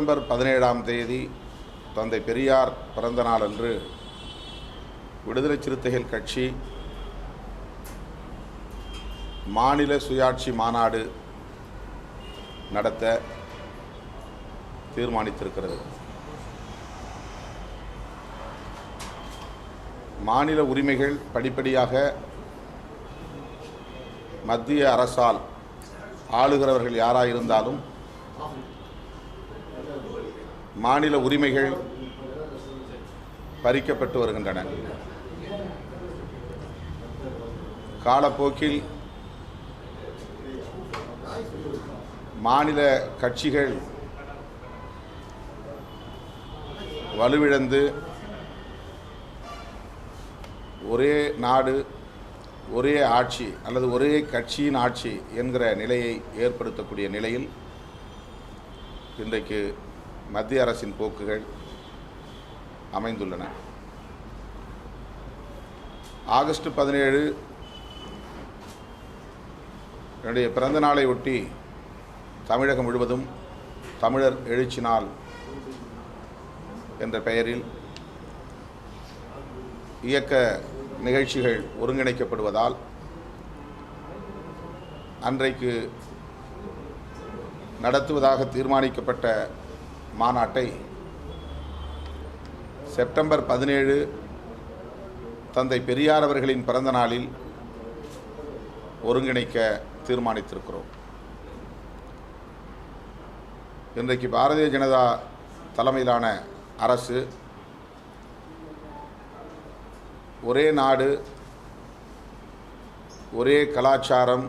September 17ஆம் தேதி தந்தை பெரியார் பிறந்த நாள் அன்று விடுதலை சிறுத்தைகள் கட்சி மாநில சுயாட்சி மாநாடு நடத்த தீர்மானித்திருக்கிறது. மாநில உரிமைகள் படிப்படியாக மத்திய அரசால் ஆளுகிறவர்கள் யாராயிருந்தாலும் மாநில உரிமைகள் பறிக்கப்பட்டு வருகின்றன. காலப்போக்கில் மாநில கட்சிகள் வலுவிழந்து ஒரே நாடு ஒரே ஆட்சி அல்லது ஒரே கட்சியின் ஆட்சி என்கிற நிலையை ஏற்படுத்தக்கூடிய நிலையில் இன்றைக்கு மத்திய அரசின் போக்குகள் அமைந்துள்ளன. ஆகஸ்ட் 17 என்னுடைய பிறந்த நாளை ஒட்டி தமிழகம் முழுவதும் தமிழர் எழுச்சி நாள் என்ற பெயரில் இயக்க நிகழ்ச்சிகள் ஒருங்கிணைக்கப்படுவதால் அன்றைக்கு நடத்துவதாக தீர்மானிக்கப்பட்ட மாநாட்டை செப்டம்பர் 17 தந்தை பெரியார் அவர்களின் பிறந்த நாளில் ஒருங்கிணைக்க தீர்மானித்திருக்கிறோம். இன்றைக்கு பாரதிய ஜனதா தலைமையிலான அரசு ஒரே நாடு ஒரே கலாச்சாரம்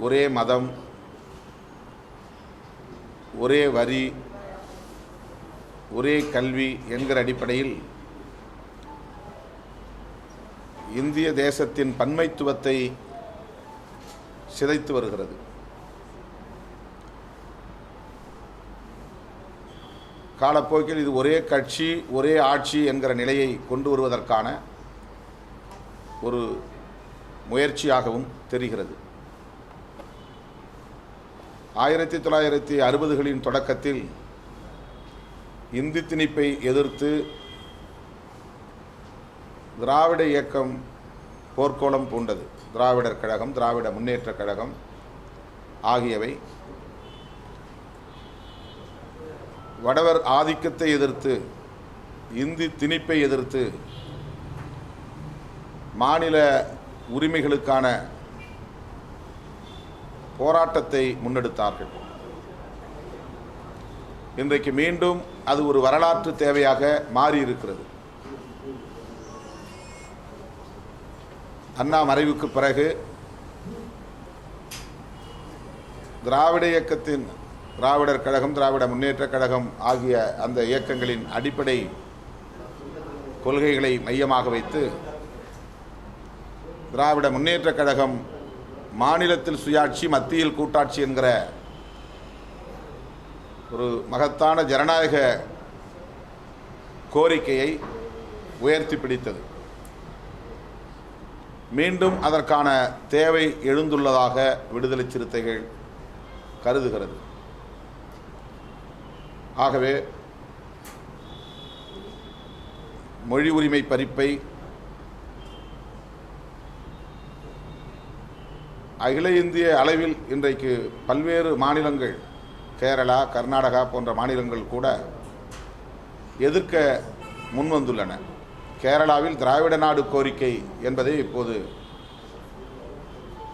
ஒரே மதம் ஒரே வரி ஒரே கல்வி என்கிற அடிப்படையில் இந்திய தேசத்தின் பன்மைத்துவத்தை சிதைத்து வருகிறது. காலப்போக்கில் இது ஒரே கட்சி ஒரே ஆட்சி என்கிற நிலையை கொண்டு வருவதற்கான ஒரு முயற்சியாகவும் தெரிகிறது. 1960களின் தொடக்கத்தில் இந்தி திணிப்பை எதிர்த்து திராவிட இயக்கம் போர்க்கோளம் பூண்டது. திராவிடர் கழகம், திராவிட முன்னேற்றக் கழகம் ஆகியவை வடவர் ஆதிக்கத்தை எதிர்த்து இந்தி திணிப்பை எதிர்த்து மாநில உரிமைகளுக்கான போராட்டத்தை முன்னெடுத்தார்கள். இன்றைக்கு மீண்டும் அது ஒரு வரலாற்று தேவையாக மாறியிருக்கிறது. அண்ணா மறைவுக்கு பிறகு திராவிட இயக்கத்தின் திராவிடர் கழகம், திராவிட முன்னேற்றக் கழகம் ஆகிய அந்த இயக்கங்களின் அடிப்படை கொள்கைகளை மையமாக வைத்து திராவிட முன்னேற்றக் கழகம் மாநிலத்தில் சுயாட்சி மத்தியில் கூட்டாட்சி என்கிற ஒரு மகத்தான ஜனநாயக கோரிக்கையை உயர்த்தி பிடித்தது. மீண்டும் அதற்கான தேவை எழுந்துள்ளதாக விடுதலை சிறுத்தைகள் கருதுகிறது. ஆகவே மொழி உரிமை பறிப்பை அகில இந்திய அளவில் இன்றைக்கு பல்வேறு மாநிலங்கள், கேரளா, கர்நாடகா போன்ற மாநிலங்கள் கூட எதிர்க்க முன்வந்துள்ளன. கேரளாவில் திராவிட நாடு கோரிக்கை என்பது இப்போது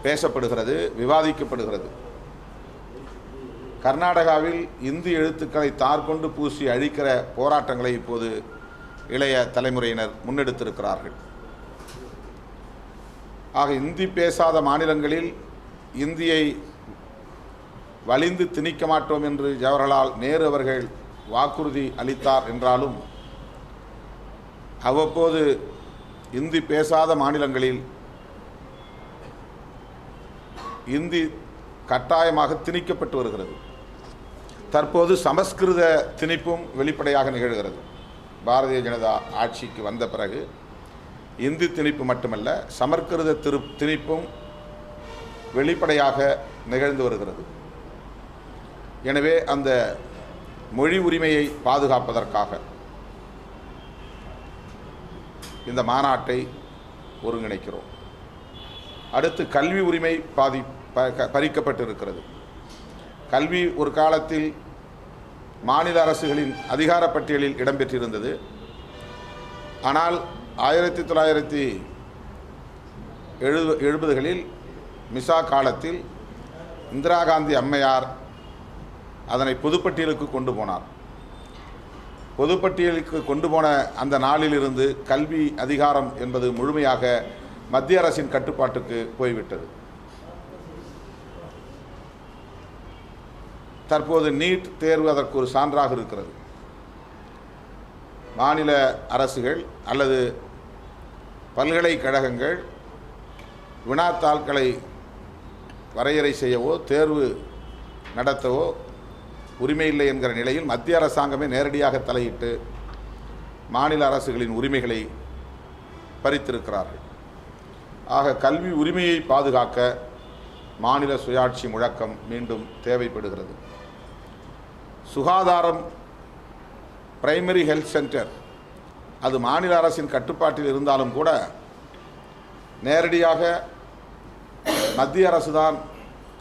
பேசப்படுகிறது, விவாதிக்கப்படுகிறது. கர்நாடகாவில் இந்தி எழுத்துக்களை தார்கொண்டு பூசி அழிக்கிற போராட்டங்களை இப்போது இளைய தலைமுறையினர் முன்னெடுத்திருக்கிறார்கள். ஆக இந்தி பேசாத மாநிலங்களில் இந்தியை வலிந்து திணிக்க மாட்டோம் என்று ஜவஹர்லால் நேரு அவர்கள் வாக்குறுதி அளித்தார் என்றாலும் அவ்வப்போது இந்தி பேசாத மாநிலங்களில் இந்தி கட்டாயமாக திணிக்கப்பட்டு வருகிறது. தற்போது சமஸ்கிருத திணிப்பும் வெளிப்படையாக நிகழ்கிறது. பாரதிய ஜனதா ஆட்சிக்கு வந்த பிறகு இந்தி திணிப்பு மட்டுமல்ல, சமஸ்கிருத திணிப்பும் வெளிப்படையாக நிகழ்ந்து வருகிறது. எனவே அந்த மொழி உரிமையை பாதுகாப்பதற்காக இந்த மாநாட்டை ஒருங்கிணைக்கிறோம். அடுத்து கல்வி உரிமை பறிக்கப்பட்டிருக்கிறது. கல்வி ஒரு காலத்தில் மாநில அரசுகளின் அதிகார பட்டியலில் இடம்பெற்றிருந்தது. ஆனால் 1970களில் மிசா காலத்தில் இந்திரா காந்தி அம்மையார் அதனை பொதுப்பட்டியலுக்கு கொண்டு போனார். பொதுப்பட்டியலுக்கு கொண்டு போன அந்த நாளிலிருந்து கல்வி அதிகாரம் என்பது முழுமையாக மத்திய அரசின் கட்டுப்பாட்டுக்கு போய்விட்டது. தற்போது நீட் தேர்வு அதற்கு ஒரு சான்றாக இருக்கிறது. மாநில அரசுகள் அல்லது பல்கலைக்கழகங்கள் வினாத்தாள்களை வரையறை செய்யவோ தேர்வு நடத்தவோ உரிமை இல்லை என்கிற நிலையில் மத்திய அரசாங்கமே நேரடியாக தலையிட்டு மாநில அரசுகளின் உரிமைகளை பறித்திருக்கிறார்கள். ஆக கல்வி உரிமையை பாதுகாக்க மாநில சுயாட்சி முழக்கம் மீண்டும் தேவைப்படுகிறது. சுகாதாரம், பிரைமரி ஹெல்த் சென்டர் அது மாநில அரசின் கட்டுப்பாட்டில் இருந்தாலும் கூட நேரடியாக மத்திய அரசு தான்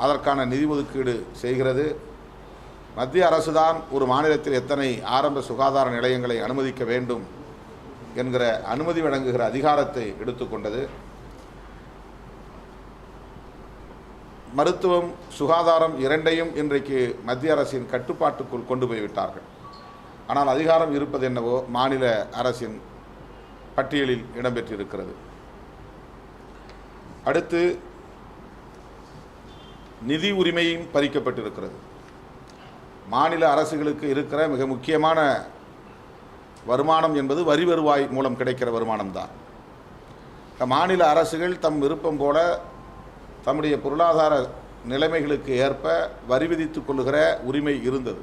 அதற்கான நிதி ஒதுக்கீடு செய்கிறது. மத்திய அரசு தான் ஒரு மாநிலத்தில் எத்தனை ஆரம்ப சுகாதார நிலையங்களை அனுமதிக்க வேண்டும் என்கிற அனுமதி வழங்குகிற அதிகாரத்தை எடுத்துக்கொண்டது. மருத்துவம், சுகாதாரம் இரண்டையும் இன்றைக்கு மத்திய அரசின் கட்டுப்பாட்டுக்குள் கொண்டு போய்விட்டார்கள். ஆனால் அதிகாரம் இருப்பது என்னவோ மாநில அரசின் பட்டியலில் இடம்பெற்றிருக்கிறது. அடுத்து நிதி உரிமையும் பறிக்கப்பட்டிருக்கிறது. மாநில அரசுகளுக்கு இருக்கிற மிக முக்கியமான வருமானம் என்பது வரி வருவாய் மூலம் கிடைக்கிற வருமானம்தான். மாநில அரசுகள் தம் விருப்பம் போல தம்முடைய பொருளாதார நிலைமைகளுக்கு ஏற்ப வரி விதித்துக் கொள்ளுகிற உரிமை இருந்தது.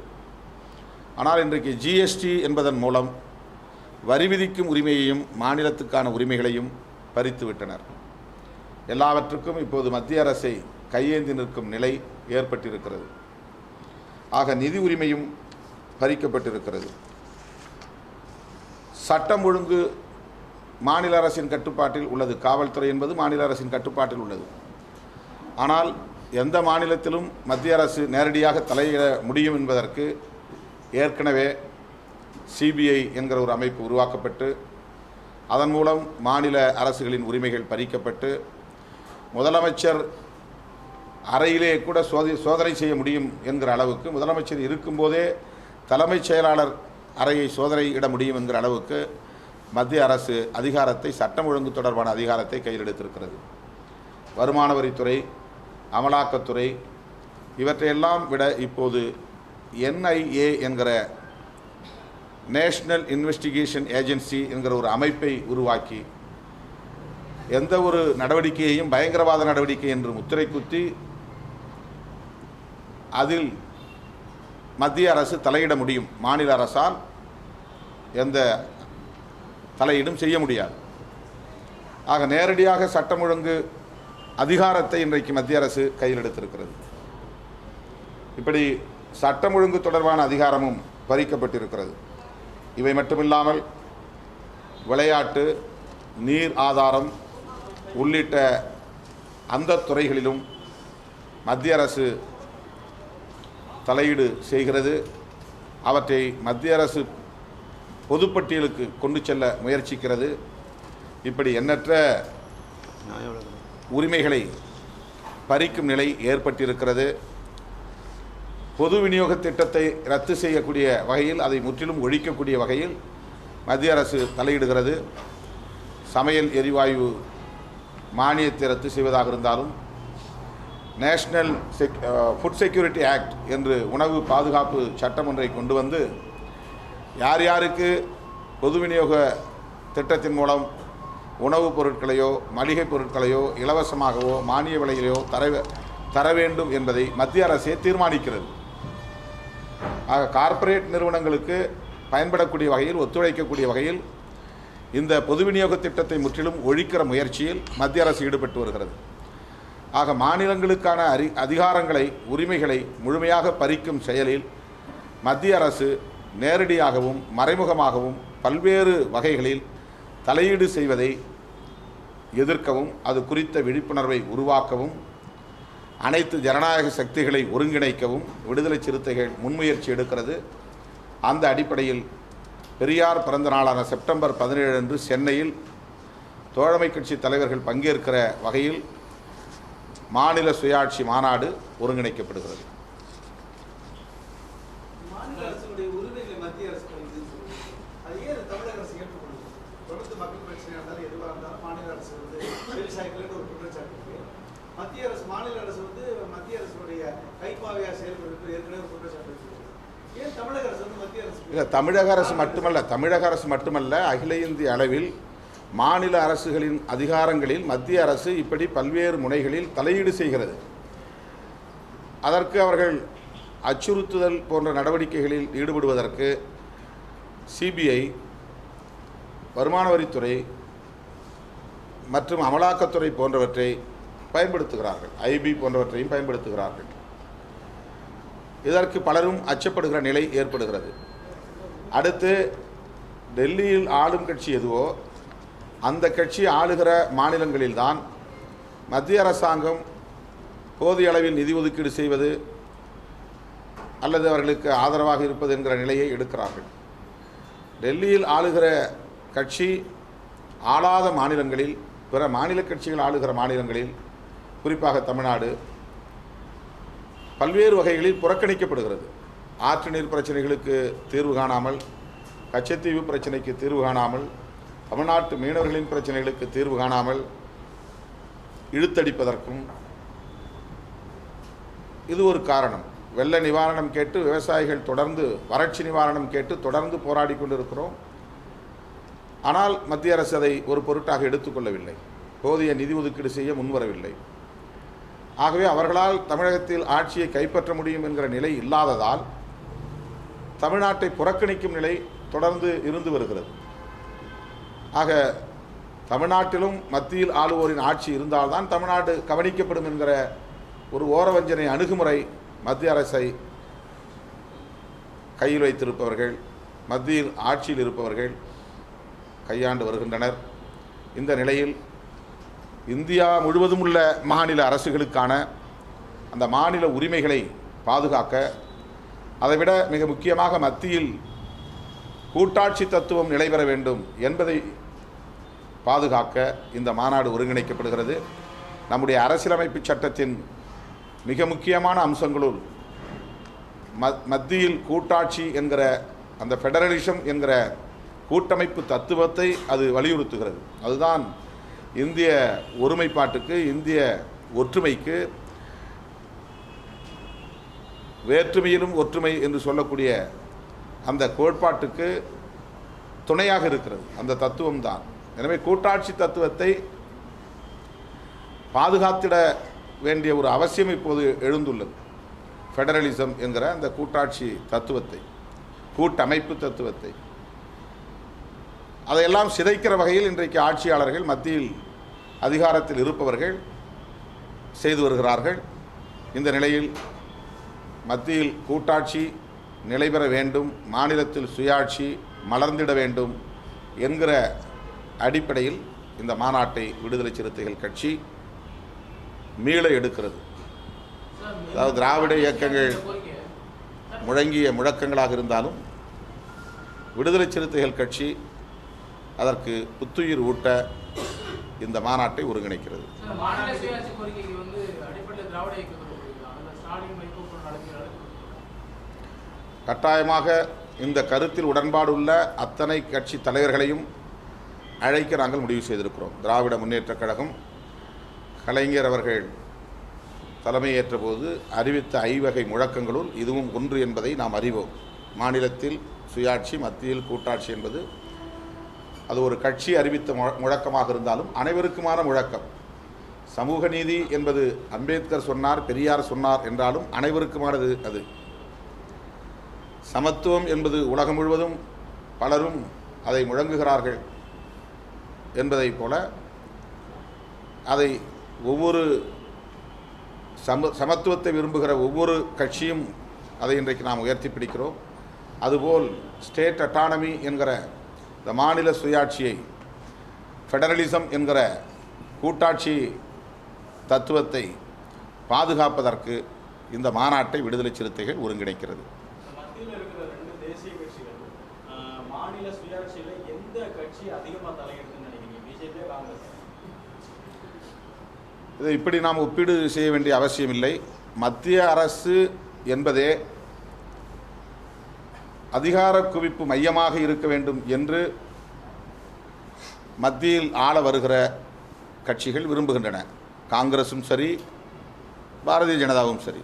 ஆனால் இன்றைக்கு ஜிஎஸ்டி என்பதன் மூலம் வரி விதிக்கும் உரிமையையும் மாநிலத்துக்கான உரிமைகளையும் பறித்து விட்டனர். எல்லாவற்றுக்கும் இப்போது மத்திய அரசை கையேந்தி நிற்கும் நிலை ஏற்பட்டிருக்கிறது. ஆக நிதி உரிமையும் பறிக்கப்பட்டிருக்கிறது. சட்டம் ஒழுங்கு மாநில அரசின் கட்டுப்பாட்டில் உள்ளது. காவல்துறை என்பது மாநில அரசின் கட்டுப்பாட்டில் உள்ளது. ஆனால் எந்த மாநிலத்திலும் மத்திய அரசு நேரடியாக தலையிட முடியும் என்பதற்கு ஏற்கனவே சிபிஐ என்கிற ஒரு அமைப்பு உருவாக்கப்பட்டு அதன் மூலம் மாநில அரசுகளின் உரிமைகள் பறிக்கப்பட்டு முதலமைச்சர் அறையிலே கூட சோதனை செய்ய முடியும் என்கிற அளவுக்கு, முதலமைச்சர் இருக்கும்போதே தலைமைச் செயலாளர் அறையை சோதனையிட முடியும் என்கிற அளவுக்கு மத்திய அரசு அதிகாரத்தை, சட்டம் ஒழுங்கு தொடர்பான அதிகாரத்தை கையில் எடுத்திருக்கிறது. வருமான வரித்துறை, அமலாக்கத்துறை இவற்றையெல்லாம் விட இப்போது என்ஐஏ என்கிற நேஷனல் இன்வெஸ்டிகேஷன் ஏஜென்சி என்கிற ஒரு அமைப்பை உருவாக்கி எந்த ஒரு நடவடிக்கையையும் பயங்கரவாத நடவடிக்கை என்று முத்திரை குத்தி அதில் மத்திய அரசு தலையிட முடியும். மாநில அரசால் எந்த தலையீடும் செய்ய முடியாது. ஆக நேரடியாக சட்டம் ஒழுங்கு அதிகாரத்தை இன்றைக்கு மத்திய அரசு கையில் எடுத்திருக்கிறது. இப்படி சட்டம் ஒழுங்கு தொடர்பான அதிகாரமும் பறிக்கப்பட்டிருக்கிறது. இவை மட்டுமில்லாமல் விளையாட்டு, நீர் ஆதாரம் உள்ளிட்ட அந்த துறைகளிலும் மத்திய அரசு தலையீடு செய்கிறது. அவற்றை மத்திய அரசு பொதுப்பட்டியலுக்கு கொண்டு செல்ல முயற்சிக்கிறது. இப்படி எண்ணற்ற உரிமைகளை பறிக்கும் நிலை ஏற்பட்டிருக்கிறது. பொது விநியோக திட்டத்தை ரத்து செய்யக்கூடிய வகையில், அதை முற்றிலும் ஒழிக்கக்கூடிய வகையில் மத்திய அரசு தலையிடுகிறது. சமையல் எரிவாயு மானியத்தை ரத்து செய்வதாக இருந்தாலும், நேஷனல் ஃபுட் செக்யூரிட்டி ஆக்ட் என்று உணவு பாதுகாப்பு சட்டம் ஒன்றை கொண்டு வந்து யார் யாருக்கு பொது விநியோக திட்டத்தின் மூலம் உணவுப் பொருட்களையோ மளிகை பொருட்களையோ இலவசமாகவோ மானிய விலையிலோ தர வேண்டும் என்பதை மத்திய அரசே தீர்மானிக்கிறது. ஆக கார்ப்பரேட் நிறுவனங்களுக்கு பயன்படக்கூடிய வகையில், ஒத்துழைக்கக்கூடிய வகையில் இந்த பொது விநியோக திட்டத்தை முற்றிலும் ஒழிக்கிற முயற்சியில் மத்திய அரசு ஈடுபட்டு வருகிறது. ஆக மாநிலங்களுக்கான அதிகாரங்களை உரிமைகளை முழுமையாக பறிக்கும் செயலில் மத்திய அரசு நேரடியாகவும் மறைமுகமாகவும் பல்வேறு வகைகளில் தலையீடு செய்வதை எதிர்க்கவும் அது குறித்த விழிப்புணர்வை உருவாக்கவும் அனைத்து ஜனநாயக சக்திகளை ஒருங்கிணைக்கவும் விடுதலை சிறுத்தைகள் முன்முயற்சி எடுக்கிறது. அந்த அடிப்படையில் பெரியார் பிறந்த நாளான செப்டம்பர் 17 அன்று சென்னையில் தோழமை கட்சி தலைவர்கள் பங்கேற்கிற வகையில் மாநில சுயாட்சி மாநாடு ஒருங்கிணைக்கப்படுகிறது. இல்லை, தமிழக அரசு மட்டுமல்ல அகில இந்திய அளவில் மாநில அரசுகளின் அதிகாரங்களில் மத்திய அரசு இப்படி பல்வேறு முனைகளில் தலையீடு செய்கிறது. அதற்கு அவர்கள் அச்சுறுத்துதல் போன்ற நடவடிக்கைகளில் ஈடுபடுவதற்கு சிபிஐ, வருமான வரித்துறை மற்றும் அமலாக்கத்துறை போன்றவற்றை பயன்படுத்துகிறார்கள். ஐபி போன்றவற்றையும் பயன்படுத்துகிறார்கள். இதற்கு பலரும் அச்சப்படுகிற நிலை ஏற்படுகிறது. அடுத்து டெல்லியில் ஆளும் கட்சி எதுவோ அந்த கட்சி ஆளுகிற மாநிலங்களில்தான் மத்திய அரசாங்கம் போதிய அளவில் நிதி ஒதுக்கீடு செய்வது அல்லது அவர்களுக்கு ஆதரவாக இருப்பது என்கிற நிலையை எடுக்கிறார்கள். டெல்லியில் ஆளுகிற கட்சி ஆளாத மாநிலங்களில், பிற மாநில கட்சிகள் ஆளுகிற மாநிலங்களில், குறிப்பாக தமிழ்நாடு பல்வேறு வகைகளில் புறக்கணிக்கப்படுகிறது. ஆற்று நீர் பிரச்சனைகளுக்கு தீர்வு காணாமல், கச்சத்தீவு பிரச்சனைக்கு தீர்வு காணாமல், தமிழ்நாட்டு மீனவர்களின் பிரச்சனைகளுக்கு தீர்வு காணாமல் இழுத்தடிப்பதற்கும் இது ஒரு காரணம். வெள்ள நிவாரணம் கேட்டு விவசாயிகள் தொடர்ந்து, வறட்சி நிவாரணம் கேட்டு தொடர்ந்து போராடி கொண்டிருக்கிறோம். ஆனால் மத்திய அரசு அதை ஒரு பொருட்டாக எடுத்துக்கொள்ளவில்லை. போதிய நிதி ஒதுக்கீடு செய்ய முன்வரவில்லை. ஆகவே அவர்களால் தமிழகத்தில் ஆட்சியை கைப்பற்ற முடியும் என்கிற நிலை இல்லாததால் தமிழ்நாட்டை புறக்கணிக்கும் நிலை தொடர்ந்து இருந்து வருகிறது. ஆக தமிழ்நாட்டிலும் மத்தியில் ஆளுவோரின் ஆட்சி இருந்தால்தான் தமிழ்நாடு கவனிக்கப்படும் என்கிற ஒரு ஓரவஞ்சனை அணுகுமுறை மத்திய அரசை கையில் வைத்திருப்பவர்கள், மத்தியில் ஆட்சியில் இருப்பவர்கள் கையாண்டு வருகின்றனர். இந்த நிலையில் இந்தியா முழுவதும் உள்ள மாநில அரசுகளுக்கான அந்த மாநில உரிமைகளை பாதுகாக்க, அதைவிட மிக முக்கியமாக மத்தியில் கூட்டாட்சி தத்துவம் நிலைபெற வேண்டும் என்பதை பாதுகாக்க இந்த மாநாடு ஒருங்கிணைக்கப்படுகிறது. நம்முடைய அரசியலமைப்பு சட்டத்தின் மிக முக்கியமான அம்சங்களுள் மத்தியில் கூட்டாட்சி என்கிற அந்த ஃபெடரலிசம் என்கிற கூட்டமைப்பு தத்துவத்தை அது வலியுறுத்துகிறது. அதுதான் இந்திய ஒருமைப்பாட்டுக்கு, இந்திய ஒற்றுமைக்கு, வேற்றுமையிலும் ஒற்றுமை என்று சொல்லக்கூடிய அந்த கோட்பாட்டுக்கு துணையாக இருக்கிறது. அந்த தத்துவம் தான். எனவே கூட்டாட்சி தத்துவத்தை பாதுகாத்திட வேண்டிய ஒரு அவசியம் இப்போது எழுந்துள்ளது. ஃபெடரலிசம் என்கிற அந்த கூட்டாட்சி தத்துவத்தை, கூட்டமைப்பு தத்துவத்தை, அதையெல்லாம் சிதைக்கிற வகையில் இன்றைக்கு ஆட்சியாளர்கள், மத்தியில் அதிகாரத்தில் இருப்பவர்கள் செய்து வருகிறார்கள். இந்த நிலையில் மத்தியில் கூட்டாட்சி நிலைபெற வேண்டும், மாநிலத்தில் சுயாட்சி மலர்ந்திட வேண்டும் என்கிற அடிப்படையில் இந்த மாநாட்டை விடுதலை சிறுத்தைகள் கட்சி மீள எடுக்கிறது. அதாவது திராவிட இயக்கங்கள் முழங்கிய முழக்கங்களாக இருந்தாலும் விடுதலை சிறுத்தைகள் கட்சி அதற்கு புத்துயிர் ஊட்ட இந்த மாநாட்டை ஒருங்கிணைக்கிறது. கட்டாயமாக இந்த கருத்தில் உடன்பாடு உள்ள அத்தனை கட்சி தலைவர்களையும் அழைக்க நாங்கள் முடிவு செய்திருக்கிறோம். திராவிட முன்னேற்றக் கழகம் கலைஞர் அவர்கள் தலைமையேற்ற போது அறிவித்த ஐவகை முழக்கங்களுள் இதுவும் ஒன்று என்பதை நாம் அறிவோம். மாநிலத்தில் சுயாட்சி, மத்தியில் கூட்டாட்சி என்பது அது ஒரு கட்சி அறிவித்த முழக்கமாக இருந்தாலும் அனைவருக்குமான முழக்கம். சமூக நீதி என்பது அம்பேத்கர் சொன்னார், பெரியார் சொன்னார் என்றாலும் அனைவருக்குமானது அது. சமத்துவம் என்பது உலகம் முழுவதும் பலரும் அதை முழங்குகிறார்கள் என்பதைப் போல அதை ஒவ்வொரு சமத்துவத்தை விரும்புகிற ஒவ்வொரு கட்சியும் அதை இன்றைக்கு நாம் உயர்த்தி பிடிக்கிறோம். அதுபோல் ஸ்டேட் அட்டானமி என்கிற இந்த மாநில சுயாட்சியை, ஃபெடரலிசம் என்கிற கூட்டாட்சி தத்துவத்தை பாதுகாப்பதற்கு இந்த மாநாட்டை விடுதலை சிறுத்தைகள் ஒருங்கிணைக்கிறது. மத்தியில் இருக்கிற 2 தேசிய கட்சிகள் மாநில சுயாட்சியில் எந்த கட்சி அதிகமாக தலையிடுதுன்னு நினைக்கிறீங்க? பிஜேபி, காங்கிரஸ்? இதை இப்படி நாம் ஒப்பீடு செய்ய வேண்டிய அவசியம் இல்லை. மத்திய அரசு என்பதே அதிகார குவிப்பு மையமாக இருக்க வேண்டும் என்று மத்தியில் ஆள வருகிற கட்சிகள் விரும்புகின்றன. காங்கிரஸும் சரி, பாரதிய ஜனதாவும் சரி.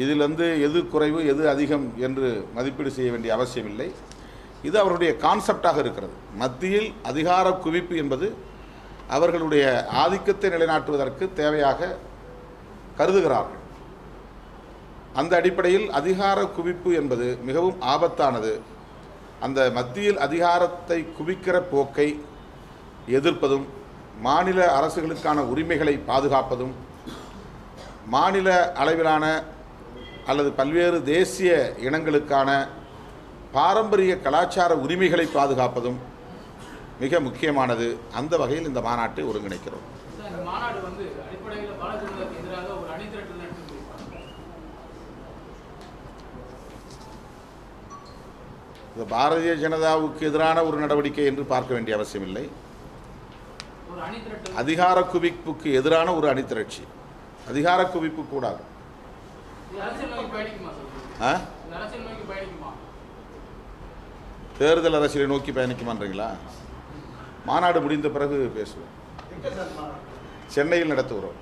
இதில் எது குறைவு எது அதிகம் என்று மதிப்பீடு செய்ய வேண்டிய அவசியம் இல்லை. இது அவருடைய கான்செப்டாக இருக்கிறது. மத்தியில் அதிகார குவிப்பு என்பது அவர்களுடைய ஆதிக்கத்தை நிலைநாட்டுவதற்கு தேவையாக கருதுகிறார்கள். அந்த அடிப்படையில் அதிகார குவிப்பு என்பது மிகவும் ஆபத்தானது. அந்த மத்தியில் அதிகாரத்தை குவிக்கிற போக்கை எதிர்ப்பதும், மாநில அரசுகளுக்கான உரிமைகளை பாதுகாப்பதும், மாநில அளவிலான அல்லது பல்வேறு தேசிய இனங்களுக்கான பாரம்பரிய கலாச்சார உரிமைகளை பாதுகாப்பதும் மிக முக்கியமானது. அந்த வகையில் இந்த மாநாட்டை ஒருங்கிணைக்கிறோம். இது பாரதிய ஜனதாவுக்கு எதிரான ஒரு நடவடிக்கை என்று பார்க்க வேண்டிய அவசியம் இல்லை. அதிகார குவிப்புக்கு எதிரான ஒரு அணிதிரட்சி. அதிகார குவிப்பு கூடாது. தேர்தல் அரசியலை நோக்கி பயணிக்குமான்றீங்களா? மாநாடு முடிந்த பிறகு பேசுவோம். சென்னையில் நடத்துகிறோம்.